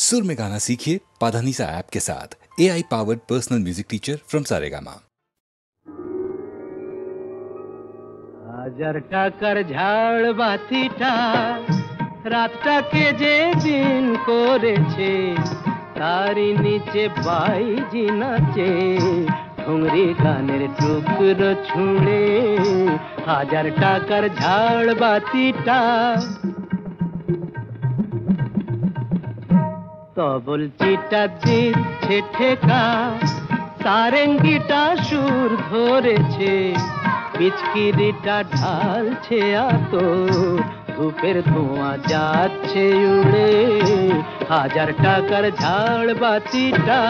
सुर में गाना सीखिए पाधानीसा ऐप के साथ। AI powered personal music teacher from Saregama. 1000 টাকার ঝাড় বাতিটা রাতটাকে যে দিন করেছে, তারই নিচে বাইজি নাচে ঠুংরি গানের টুকরো ছুঁড়ে। 1000 টাকার ঝাড় বাতিটা তবল চিটা দিচ্ছে ঠেকা, সারেঙ্গিটা সুর ধরেছে, পিচকিরিটা ঢালছে আতো, ধূপের ধোঁয়া যাচ্ছে উড়ে। 1000 টাকার ঝাড় বাতিটা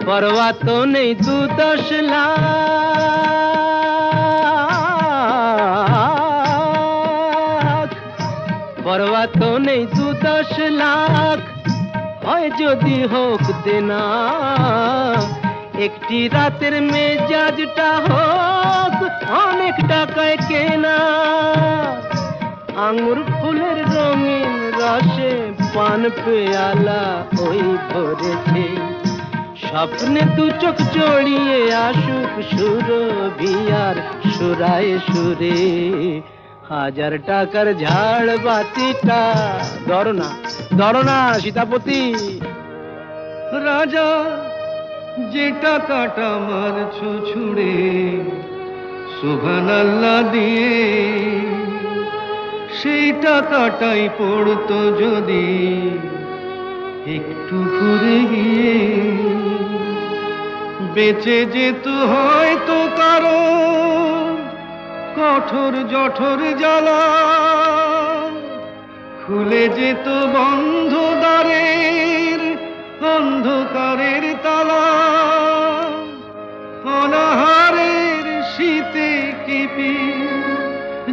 পরোয়া তো নেই 2-10 লাখ, পরোয়া তো নেই 2-10 লাখ, হয় যদি হোক দেনা। একটি রাতের মেজাজটা হোক অনেক টাকায় কেনা। আঙুর ফুলের রঙিন রসে পান পেয়ালা ওই ভরেছে, স্বপ্নে 2 চোখ জড়িয়ে আসুক সুরভিয়ার সুরায় সুরে। 1000 টাকার ঝাড় বাতিটা ধরো না সীতাপতি। রাজা যে টাকাটা মারছো ছুঁড়ে সুবহানাল্লাহ দিয়ে, সেই টাকাটাই পড়তো যদি একটু ঘুরে গিয়ে, বেঁচে যেত হয়তো কারো কঠোর জঠর জ্বালা, খুলে যেত বন্ধ দ্বারের অন্ধকারের তালা। অনাহারের শীতে কেঁপে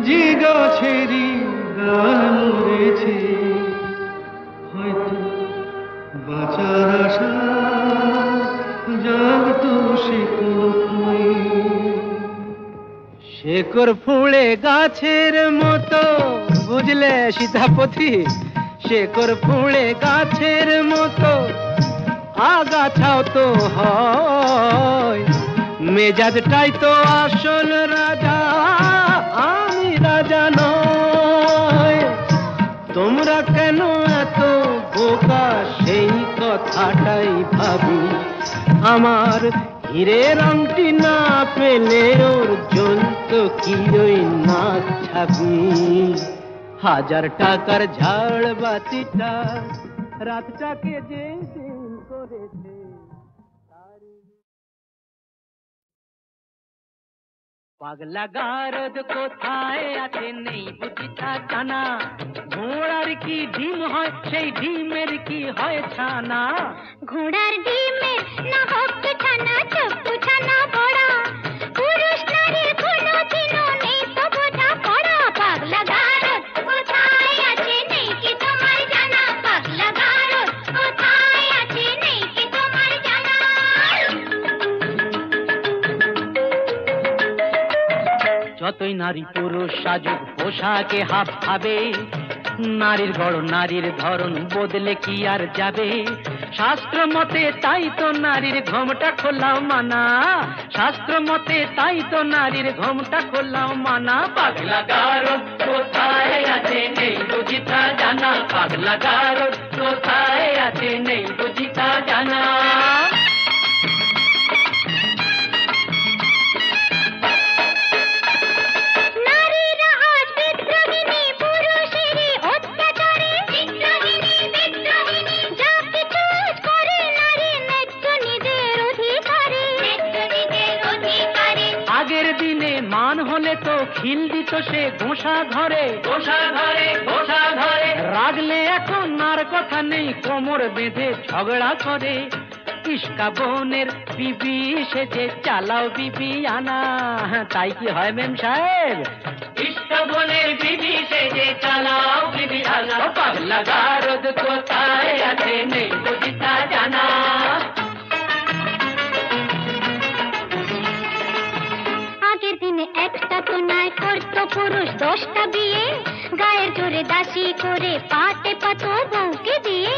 যে গাছেরই ডাল মরেছে, হয়তো বাঁচার আশা জাগতো শেকড় ফুঁড়ে গাছের মতো, বুঝলে সীতাপতি? শেকড় ফুঁড়ে গাছের মতো আগাছাও তো হয়, মেজাজটাই তো আসল রাজা, আমি রাজা নয়। তোমরা কেন এত বোকা সেই কথাটাই ভাবি, আমার হীরের আংটি না পেলে ওর জ্বলতো কি ওই নাক ছাবি। 1000 টাকার ঝাড় বাতিটা রাতটাকে যে দিন করেছে। পাগলা গারদ কোথায় আছে নেই বুঝিতা জানা, ঘোড়ার কি ডিম হয় সেই ডিমের কি হয় ছানা। ঘোড়ার ডিমের না হোক ছানা, ছোট্ট ছানা বড়া, পুরুষ নারীর কোনো দিনও নেই তো বোঝা পড়া। পাগলা গারদ কোথায় আছে নেই কি তোমার জানা, পাগলা গারদ কোথায় আছে নেই কি তোমার জানা। যতই নারী পুরুষ সাজুক পোশাকে হাব ভাবে, নারীর গড় নারীর ধরন বদলে কি আর যাবে। শাস্ত্র মতে তাই তো নারীর ঘোমটা খোলাও মানা, শাস্ত্র মতে তাই তো নারীর ঘোমটা খোলাও মানা। পাগলা গারদ কোথায় আছে নেই বুঝিতা জানা, পাগলা গারদ কোথায় আছে নেই বুঝিতা জানা। তো খিল দিত সে ঘোষা ধরে, ঘোষা ধরে, ঘোষা ধরে। রাগলে এখন আর কথা নেই, কোমর বেঁধে ঝগড়া করে। ইস্কা বোনের বিবি সেজে চালাও বিবি আনা, তাই কি হয় মেম সাহেব? ইস্কা বোনের বিবি সেজে চালাও বিবি আনা। পাগলা গারদ কোথায় আছে নেই বুঝিতা জানা। আগের দিনে একটা তো ছাতনায় করতো পুরুষ 10টা বিয়ে, গায়ের জোরে দাসী করে পাতে পাতো বউকে দিয়ে।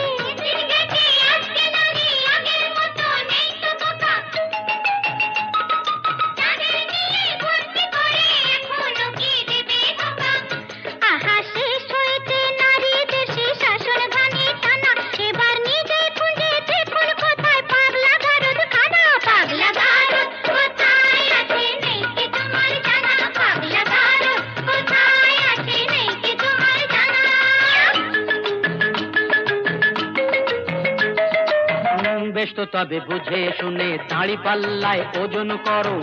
আহা শেষ হয়েছে নারী দেশে শাসন ঘানি টানা, এবার নিজে খুঁজে দেখুন কোথায় পাগলা গারদ খানা। পাগলা গারদ কোথায় আছে নেই কি তোমার জানা, পাগলা গারদ কোথায় আছে নেই কি তোমার জানা। বেশ তো তবে বুঝে শুনে দাঁড়ি পাল্লায় ওজন করো,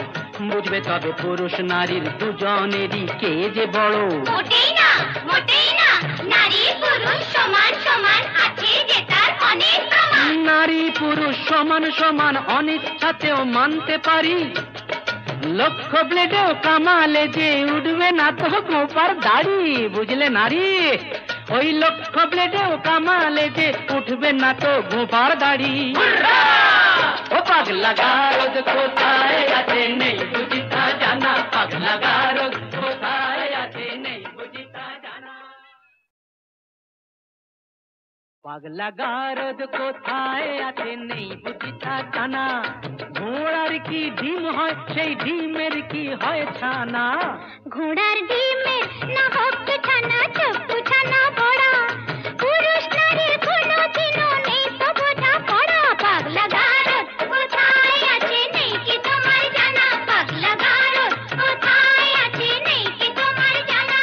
বুঝবে তবে পুরুষ নারীর দুজনেরই কে যে বড়। মোটেই না, মোটেই না, নারী পুরুষ সমান সমান, আছে যে তার অনেক প্রমাণ। নারী পুরুষ সমান সমান অনিচ্ছাতেও মানতে পারি, লক্ষ ব্লেডেও কামালে যে উঠবে না তো গোপার দাড়ি। বুঝলে নারী, ওই লক্ষ ব্লেডেও কামালে যে উঠবে না তো গোপার দাড়ি। ও পাগলা গারদ কোথায় আছে নেই বুঝিতা জানা, পাগলা গারদ কোথায় আছে নেই বুঝিতা জানা। পাগলা গারদ কোথায় আছে নেই বুঝিতা জানা, ঘোড়ার কি ডিম হয় সেই ডিমের কি হয় ছানা। ঘোড়ার ডিমে না হোক ছানা, চপ্পু ছানা বড়া, পুরুষ নারীর কোনো দিনও নেই তো বোঝা পড়া। পাগলা গারদ কোথায় আছে নেই কি তোমার জানা, পাগলা গারদ কোথায় আছে নেই কি তোমার জানা।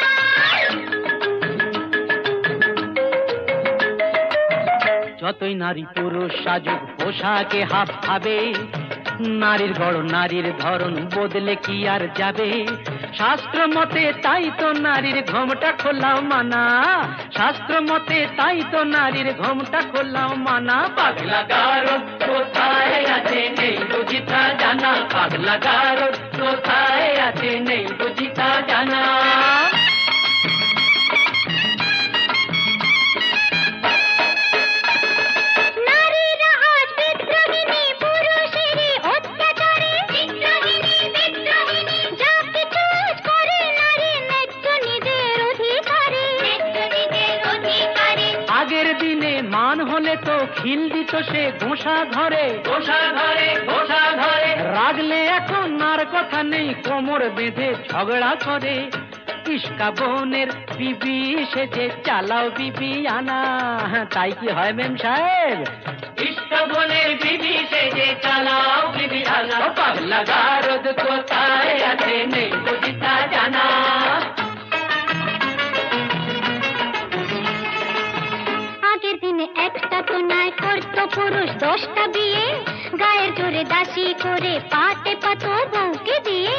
যতই নারী পুরুষ সাজুক পোশাকে হাব ভাবে, নারীর গড় নারীর ধরন বদলে কি আর যাবে। শাস্ত্র মতে তাই তো নারীর ঘোমটা খোলাও মানা, শাস্ত্র মতে তাই তো নারীর ঘোমটা খোলাও মানা। পাগলা গারদ কোথায় আছে নেই বুঝিতা জানা, পাগলা গারদ কোথায় আছে নেই বুঝিতা জানা। নারীরা আজ বিদ্রোহিণী, পুরুষেরই অত্যাচারে বিদ্রোহিণী, বিদ্রোহিণী, যা কিছু করে নারী ন্যায্য নিজের অধিকারে, ন্যায্য নিজের অধিকারে। আগের দিনে মান হলে তো খিল দিত সে ঘোষা ঘরে, ঘোষা ঘরে, ঘোষা ঘরে। রাগলে এখন আর কথা নেই, কোমর বেঁধে ঝগড়া করে। ইস্কা বোনের বিবি সেজে চালাও বিবি আনা, তাই কি হয় মেম সাহেব? ইস্কা বোনের বিবি সেজে চালাও বিবি আনা। পাগলা গারদ কোথায় আছে নেই বুঝিতা জানা। আগের দিনে একটা তো নয় করতো পুরুষ 10টা বিয়ে, গায়ের জোরে দাসী করে পাতে পাতো বউকে দিয়ে।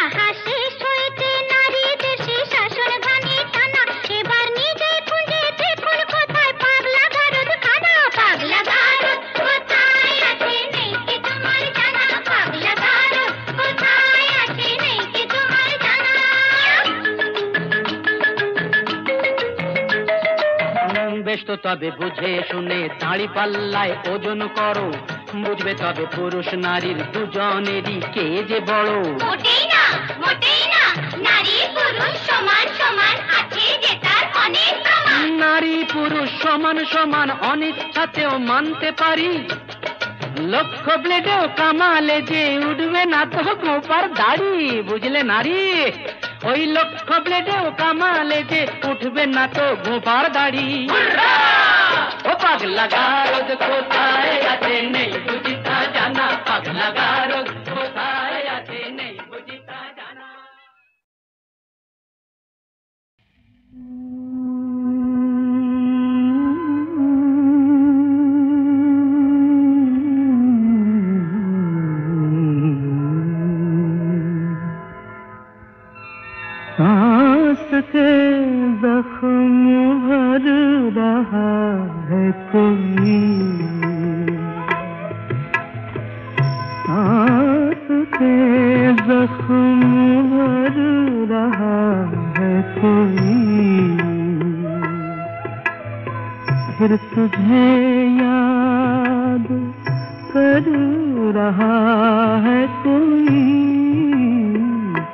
আহা শেষ হয়েছে নারী দেশে শাসন ঘানি টানা, এবার নিজে খুঁজে দেখুন কোথায় পাগলা গারদ খানা। পাগলা গারদ কোথায় আছে নেই কি তোমার জানা, পাগলা গারদ কোথায় আছে নেই কি তোমার জানা। বেশ তো তবে বুঝে শুনে দাঁড়ি পাল্লায় ওজন করো, বুঝবে তবে পুরুষ নারীর দুজনেরই কে যে বড়। মোটেই না, মোটেই না, নারী পুরুষ সমান সমান, আছে যে তার অনেক প্রমাণ। নারী পুরুষ সমান সমান অনিচ্ছাতেও মানতে পারি, লক্ষ ব্লেডেও কামালে যে উঠবে না তো গোপার দাড়ি। বুঝলে নারী, ওই লক্ষ ব্লেডেও কামালে যে উঠবে না তো গোপার দাড়ি। ও পাগলা গারদ কোথায় আছে নেই বুঝিতা জানা, পাগলা গারদ কোথায় আছে নেই বুঝিতা জানা। सांस के जख्म भर रहा है कोई, सांस के जख्म भर रहा है कोई, फिर तुझे याद कर रहा है कोई,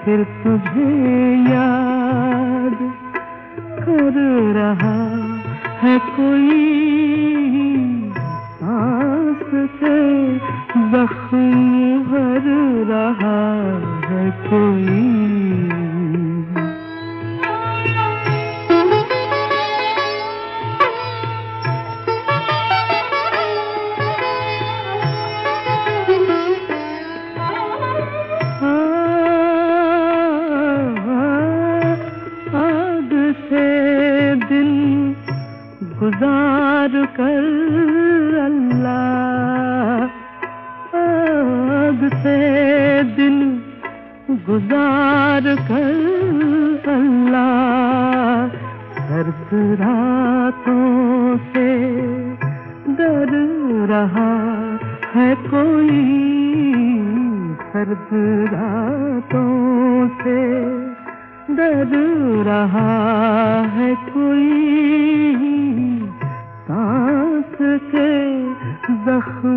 फिर तुझे याद कर रहा है कोई, सांस से जख्म भर रहा है कोई। गुजार कर अल्लाह, आग से दिन गुजार कर अल्लाह, सर्द रातों से डर रहा है कोई, सर्द रातों से डर रहा है कोई, सांस के जख्म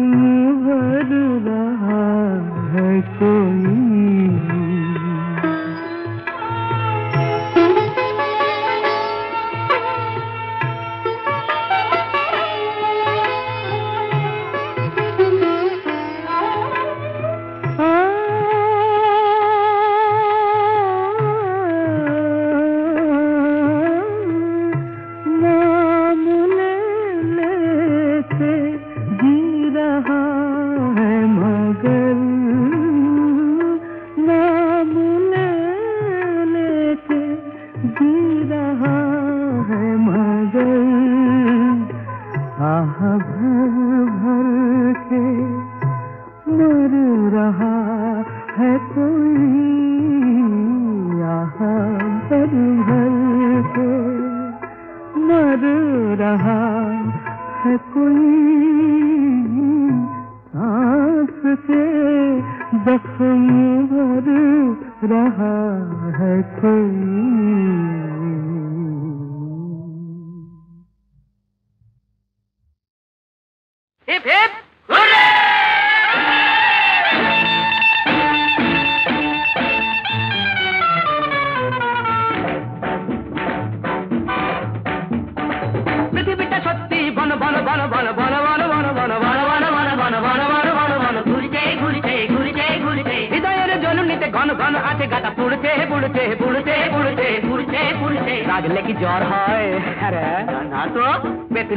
भर रहा है कोई।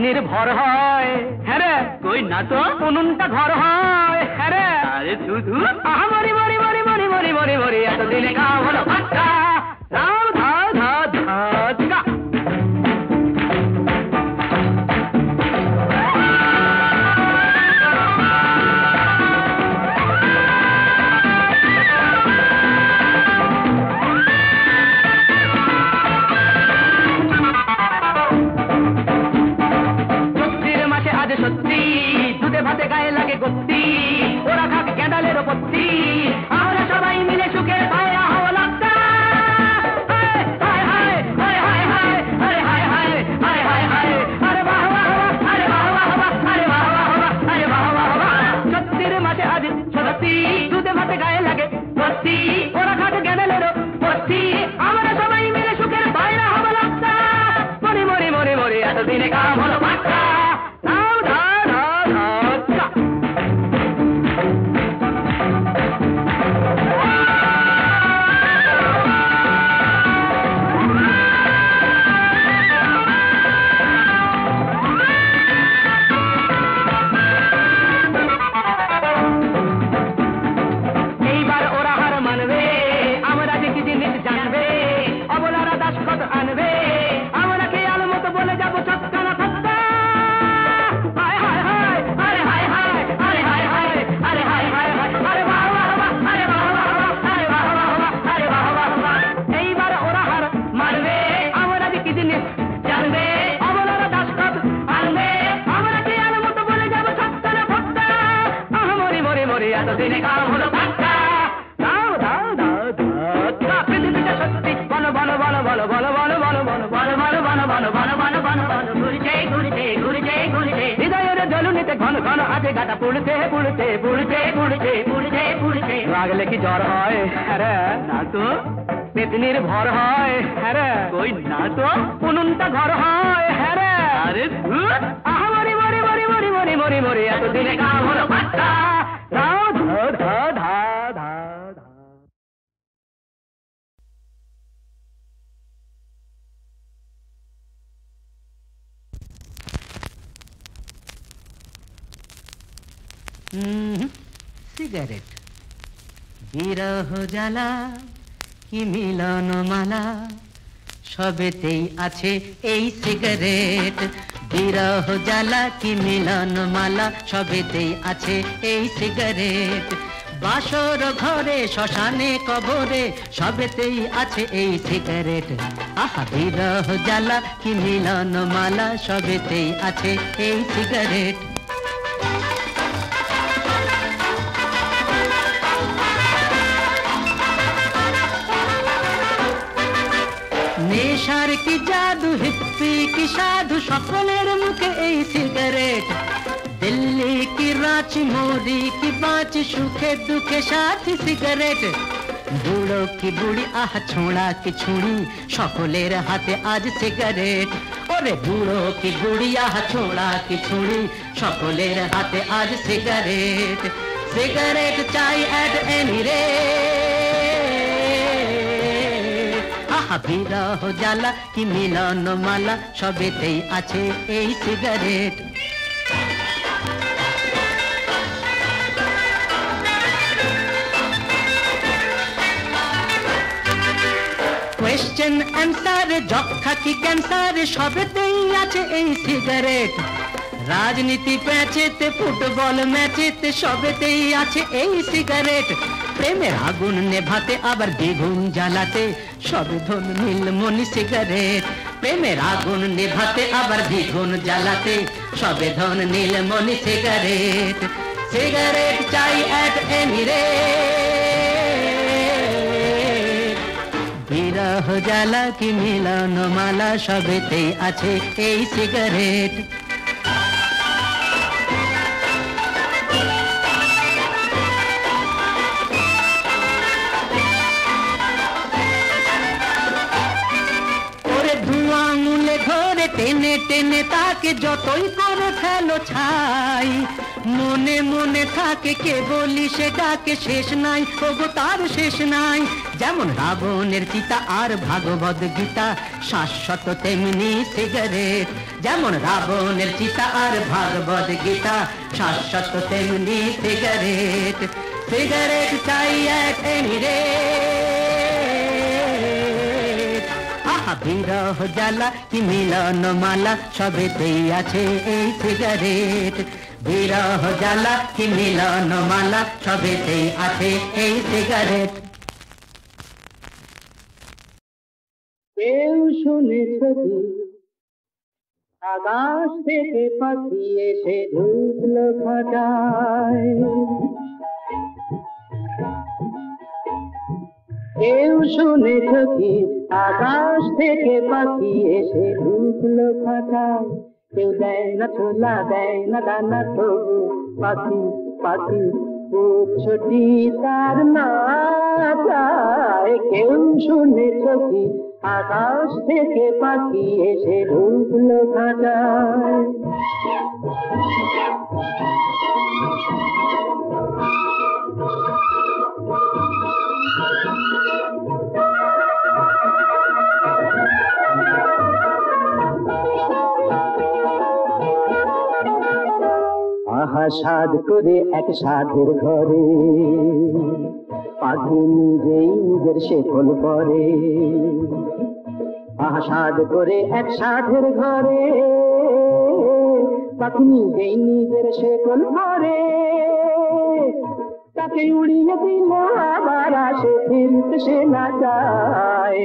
নির্ভর হয় হ্যাঁ কই না তো কোনটা ঘর হয় হ্যাঁ আরে শুধু মরি মরি মরি মরি মরি মরি মরি এত দিনে কা হলো পাক্কা রাম ধা ধা ধা জ্বলুনিতে ঘন ঘন আজে গাটা পুড়ছে পুড়ছে পুড়ছে পুড়ছে পুড়ছে পুড়ছে লাগলে কি জ্বর হয় আরে না তো পেতনির ভর হয় হ্যাঁ কই না তো উনুনটা ঘর হয় হ্যাঁ আরে আহা মরি মরি মরি মরি মরি মরি মরি এতদিনে কাম হলো পাত্তা ধা ধা ধা ধা ধা ধা সিগারেট বিরহ জ্বালা কি মিলন মালা সবেতেই আছে এই সিগারেট বিরহ জ্বালা কি মিলন মালা সবেতেই আছে এই সিগারেট বাসর ঘরে শ্মশানে কবরে সবেতেই আছে এই সিগারেট আহা বিরহ জ্বালা কি মিলন মালা সবেতেই আছে এই সিগারেট নেশার কি জাদু হিপ্পি কি সাধু সকলের মুখে এই সিগারেট দিল্লি কি রাঁচি মোরি কি বাঁচি সুখে দুঃখে সাথী সিগারেট বুড়ো কি বুড়ি আহা ছোঁড়া কি ছুঁড়ি সকলের হাতে আজ সিগারেট ওরে বুড়ো কি বুড়ি আহা ছোঁড়া কি ছুঁড়ি সকলের হাতে আজ সিগারেট সিগারেট চাই এট এনি রেট আহা বিরহ জ্বালা কি মিলন মালা সবেতেই আছে এই সিগারেট কোয়েশ্চেন অ্যান্সার যক্ষা কি ক্যান্সার সবেতেই আছে এই সিগারেট রাজনীতি প্যাচেতে ফুটবল ম্যাচেতে সবেতেই আছে এই সিগারেট প্রেমের আগুন নেভাতে আবার দ্বিগুণ জ্বালাতে সবে ধন নীলমণি সিগারেট প্রেমের আগুন নেভাতে আবার দ্বিগুণ জ্বালাতে সবে ধন নীলমণি সিগারেট সিগারেট চাই এট এনি রেট বিরহ জ্বালা কি মিলন মালা সবেতেই আছে এই সিগারেট টেনে টেনে তাকে যতই করে ফেলো ছাই মনে মনে থাকে কে বলি সেটাকে শেষ নাই ওগো তার শেষ নাই যেমন রাবণের চিতা আর ভাগবত গীতা শাশ্বত তেমনি সিগারেট যেমন রাবণের চিতা আর ভাগবত গীতা শাশ্বত তেমনি সিগারেট সিগারেট চাই এট এনি রেট আহা বিরহ জ্বালা কি মিলন মালা সবেতেই আছে এই সিগারেট বিরহ জ্বালা কি মিলন মালা সবেতেই আছে এই সিগারেট কেউ শুনেছ আকাশ থেকে পাখি এসে ঢুকলো খাঁচায় কেউ শুনেছ কি আকাশ থেকে পাখি এসে ঢুকলো খাঁচায় কেউ দেয় না ছোলা দেয় না দানা তবু পাখি পাখি ছোটি তার না চায় কেউ শুনেছ কি আকাশ থেকে পাখি এসে ঢুকলো খাঁচায় আহা সাধ করে এক সাধের ঘরে পাখি নিজেই নিজের শেকল করে আহা সাধ করে এক সাধের ঘরে পাখি নিজেই নিজের শেকল করে তাকে উড়িয়ে দিল আবার আসে ফিরতে সে না যায়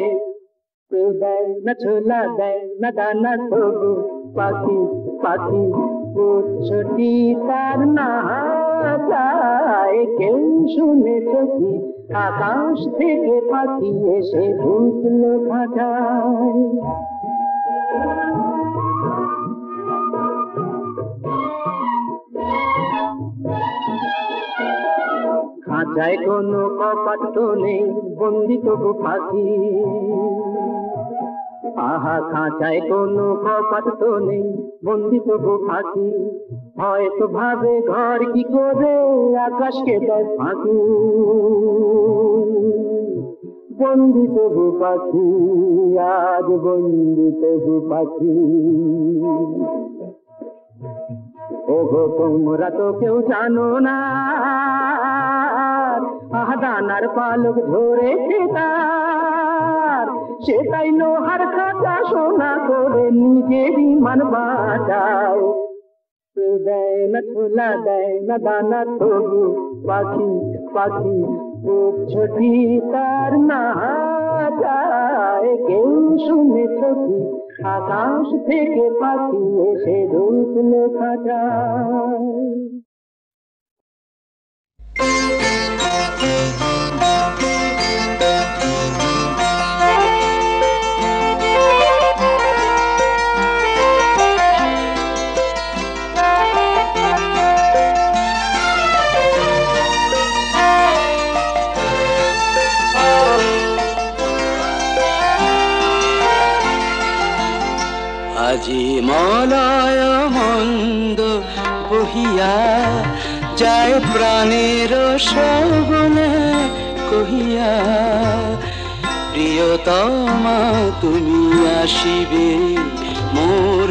কেউ দেয় না ছোলা দেয় না দানা তবু পাখি পাখি ছোটি তার না চায় কেউ শুনেছ কি আকাশ থেকে পাখি এসে ঢুকলো খাঁচায় খাঁচায় কোনো কপাট তো নেই, বন্দি তবু পাখি। আহা খাঁচায় কোনো কপাট তো নেই, বন্দি তবু পাখি। হয়তো ভাবে ঘর কি করে আকাশকে দেয় ফাঁকি। বন্দি তবু পাখি, আজ বন্দি তবু পাখি। ওগো তোমরা তো কেউ জানো না, আহাদানার পালক ধরেছে তার, সেটাই লোহার খাঁচা সোনা করে নিজে বিমান বাঁচাও। কেউ দেয় না ছোলা, দেয় না দানা, তবু পাখি পাখি খুব ছোটি তার না যায়। কেউ শুনেছ কি আকাশ থেকে পাখি এসে ঢুকলো খাঁচায়? আজি মলয় মন্দ বহিয়া যায় প্রাণের শ্রবণে কহিয়া, প্রিয়তমা তুমি আসিবে মোর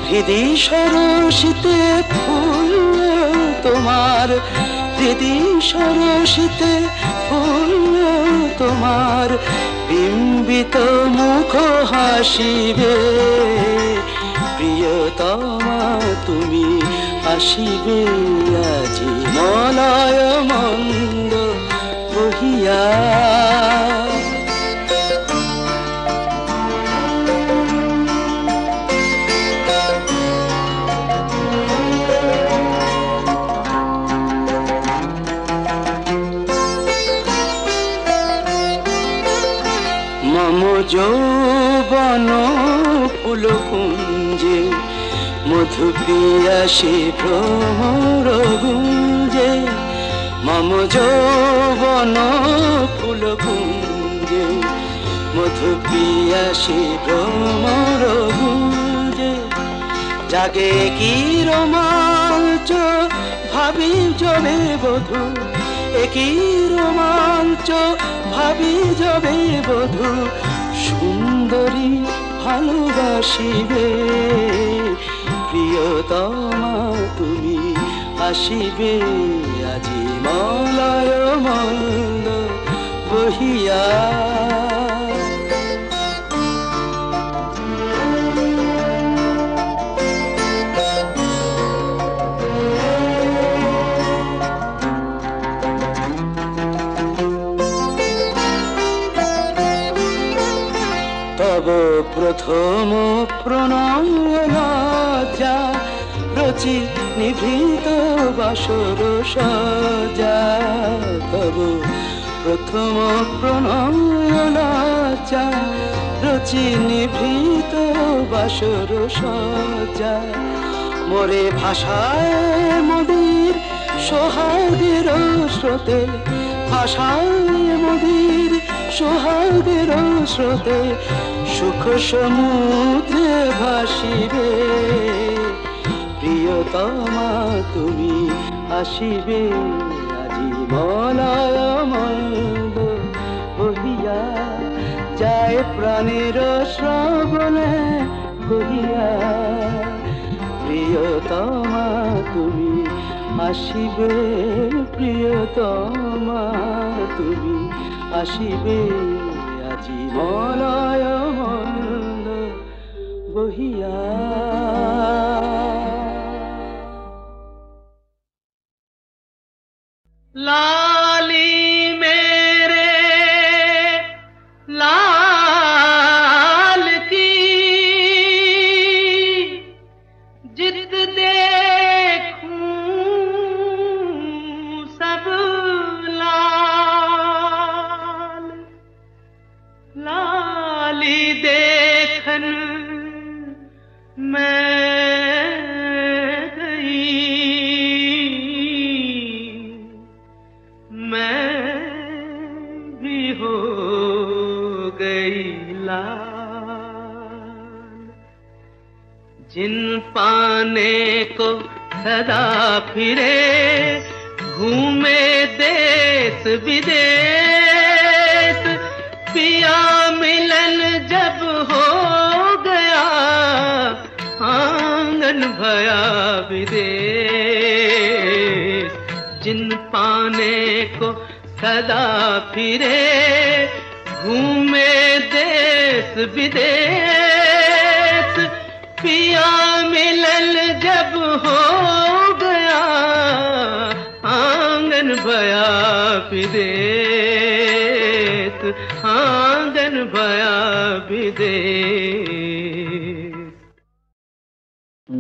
হৃদি সরসিতে ফুল তোমার, হৃদি সরসিতে ফুল তোমার, বিম্বিত মুখ হাসিবে, প্রিয়তমা তুমি আসিবে আজি মলয় মন্দ বহিয়া। মম যৌবন ফুল কুঞ্জে মধু পিয়াসে ভ্রমর গুঞ্জে, মম যৌবন ফুল কুঞ্জে মধু পিয়াসে ভ্রমর গুঞ্জে, জাগে কি রোমাঞ্চ ভাবি জবে বধূ, একই রোমাঞ্চ ভাবি যাবে বধূ, সুন্দরী ভালোবাসিবে, প্রিয়তমা তুমি আসিবে আজি মলয় মন্দ বহিয়া। তব প্রথম প্রণয় লজ্জা রচি নিভৃত বাসর সজ্জা, তব প্রথম প্রণয় লজ্জা রচি নিভৃত বাসর সজ্জা, মোরে ভাষায় মদির সোহাগের স্রোতে, ভাষায় মদির সোহাগের স্রোতে, সুখ সমুদ্রে ভাসিবে, প্রিয়তমা তুমি আসিবে আজি মলয় মন্দ বহিয়া, যায় প্রাণের শ্রবণে কহিয়া, প্রিয়তমা তুমি আসিবে, প্রিয়তমা তুমি আসিবে আজি মলয় মন্দ বহিয়া। लाली मेरे लाल की जित देखूं सब लाल, लाली देखन मैं गई, मैं पाने को सदा फिरे, घूमे देश विदेश, पिया मिलन जब हो गया, आंगन भया विदेश। जिन पाने को सदा फिरे, घूमे देश विदेश, पिया मिलन जब हो गया, आंगन भया विदेश, आंगन भया विदेश।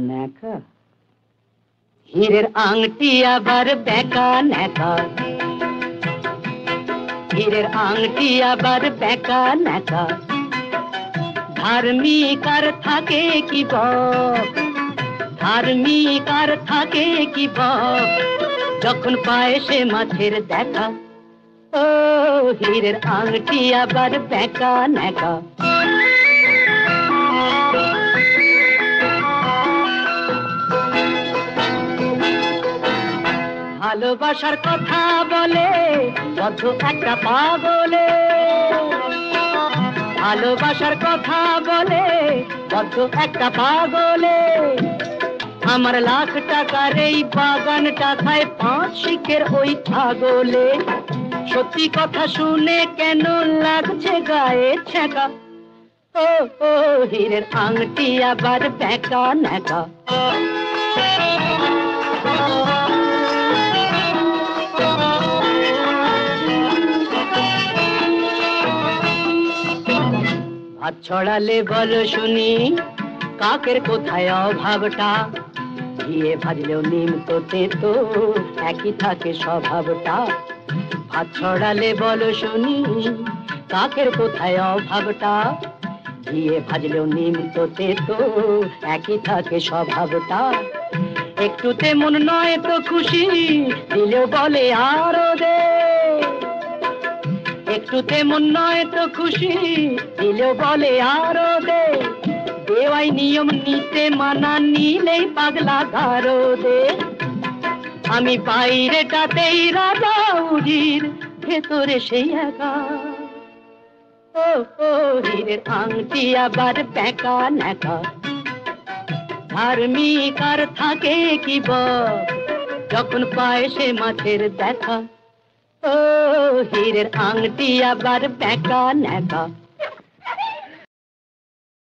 নেকা হীরের আংটি আবার বেঁকা নেকা, হীরের আংটি আবার বেঁকা নেকা, ধার্মিক আর থাকে কি বক, ধার্মিক আর থাকে কি বক, যখন পায় সে মাছের দেখা। ও হীরের আংটি আবার বেঁকা নেকা। ভালোবাসার কথা বলে বদ্ধ একটা পাগলে, ভালোবাসার কথা বলে বদ্ধ একটা পাগলে, আমার লাখ টাকার এই বাগানটা খায় 5 শিখের ওই ছাগলে। সত্যি কথা শুনে কেন লাগছে গায়ে ছ্যাঁকা, ও ও হীরের আংটি আবার বেঁকা নেকা। হাত ছড়ালে বলো শুনি, কাকের কোথায় অভাবটা, ঘিয়ে ভাজলেও নিম তো তেতো, একই থাকে স্বভাবটা। হাত ছড়ালে বলো শুনি, কাকের কোথায় অভাবটা, ঘিয়ে ভাজলেও নিম তো তেতো, একই থাকে স্বভাবটা। একটুতে মন নয় তো খুশি, দিলেও বলে আরো দে, একটুতে মন নয় তো খুশি, দিলেও বলে আরো দে, দেওয়াই নিয়ম নিতে মানা, নিলেই পাগলা ধারো দে। আমি বাইরেটাতেই রাজা উজির, ভেতরে সেই একা। ও ও হীরের আংটি আবার বেঁকা নেকা, ধার্মিক আর থাকে কি বক, যখন পায় সে মাছের দেখা। ও হীরের আংটি আবার বেঁকা নেকা।